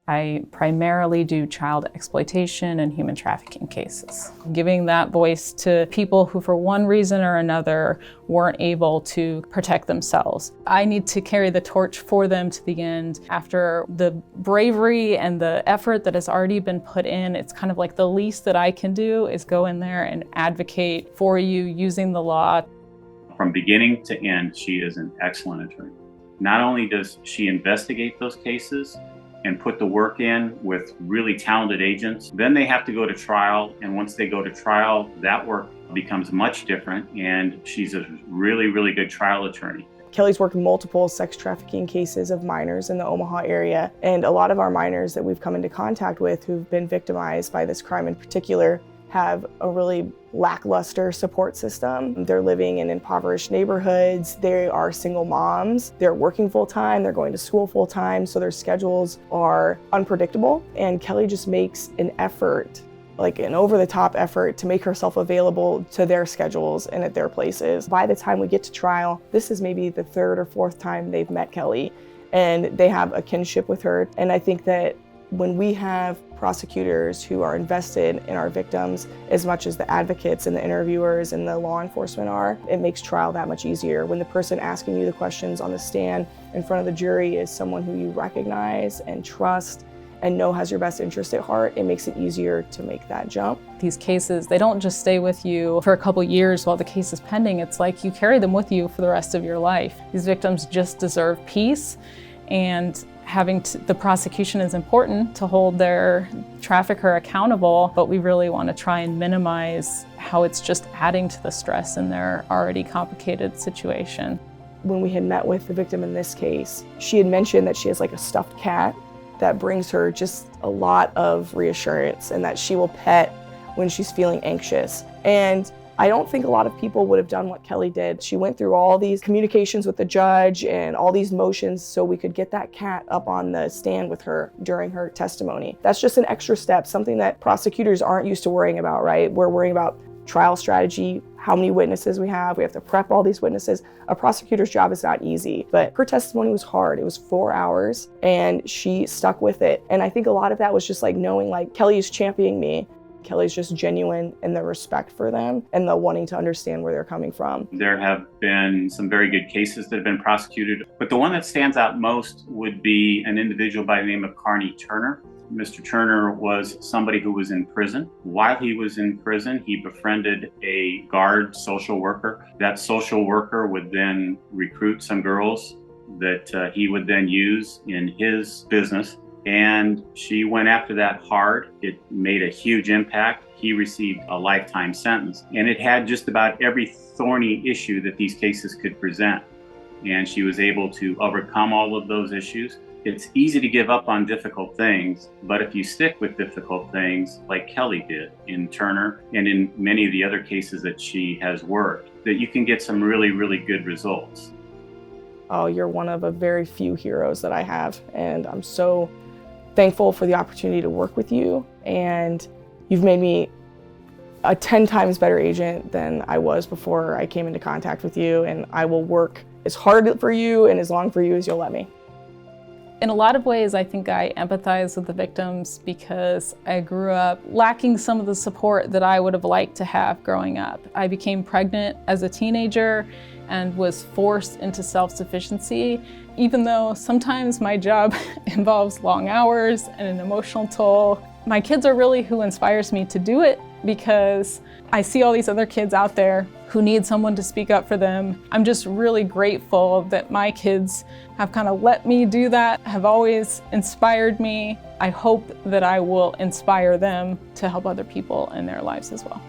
I primarily do child exploitation and human trafficking cases, giving that voice to people who for one reason or another weren't able to protect themselves. I need to carry the torch for them to the end. After the bravery and the effort that has already been put in, it's kind of like the least that I can do is go in there and advocate for you using the law. From beginning to end, she is an excellent attorney. Not only does she investigate those cases and put the work in with really talented agents, then they have to go to trial. And once they go to trial, that work becomes much different. And she's a really, really good trial attorney. Kelli's worked multiple sex trafficking cases of minors in the Omaha area. And a lot of our minors that we've come into contact with who've been victimized by this crime in particular have a really lackluster support system. They're living in impoverished neighborhoods. They are single moms. They're working full-time. They're going to school full-time. So their schedules are unpredictable. And Kelli just makes an effort, like an over-the-top effort, to make herself available to their schedules and at their places. By the time we get to trial, this is maybe the third or fourth time they've met Kelli, and they have a kinship with her. And I think that when we have prosecutors who are invested in our victims as much as the advocates and the interviewers and the law enforcement are, it makes trial that much easier. When the person asking you the questions on the stand in front of the jury is someone who you recognize and trust and know has your best interest at heart, it makes it easier to make that jump. These cases, they don't just stay with you for a couple years while the case is pending. It's like you carry them with you for the rest of your life. These victims just deserve peace, and the prosecution is important to hold their trafficker accountable, but we really want to try and minimize how it's just adding to the stress in their already complicated situation. When we had met with the victim in this case, she had mentioned that she has like a stuffed cat that brings her just a lot of reassurance and that she will pet when she's feeling anxious. And I don't think a lot of people would have done what Kelli did. She went through all these communications with the judge and all these motions so we could get that cat up on the stand with her during her testimony. That's just an extra step, something that prosecutors aren't used to worrying about, right? We're worrying about trial strategy, how many witnesses we have to prep all these witnesses. A prosecutor's job is not easy, but her testimony was hard. It was 4 hours and she stuck with it. And I think a lot of that was just like knowing like Kelli is championing me. Kelli's just genuine in the respect for them and the wanting to understand where they're coming from. There have been some very good cases that have been prosecuted, but the one that stands out most would be an individual by the name of Carney Turner. Mr. Turner was somebody who was in prison. While he was in prison, he befriended a guard social worker. That social worker would then recruit some girls that he would then use in his business. And she went after that hard. It made a huge impact. He received a lifetime sentence. And it had just about every thorny issue that these cases could present. And she was able to overcome all of those issues. It's easy to give up on difficult things, but if you stick with difficult things like Kelli did in Turner and in many of the other cases that she has worked, that you can get some really, really good results. Oh, you're one of a very few heroes that I have, and I'm so thankful for the opportunity to work with you, and you've made me a 10 times better agent than I was before I came into contact with you, and I will work as hard for you and as long for you as you'll let me. In a lot of ways, I think I empathize with the victims because I grew up lacking some of the support that I would have liked to have growing up. I became pregnant as a teenager and was forced into self-sufficiency, even though sometimes my job involves long hours and an emotional toll. My kids are really who inspires me to do it because I see all these other kids out there who need someone to speak up for them. I'm just really grateful that my kids have kind of let me do that, have always inspired me. I hope that I will inspire them to help other people in their lives as well.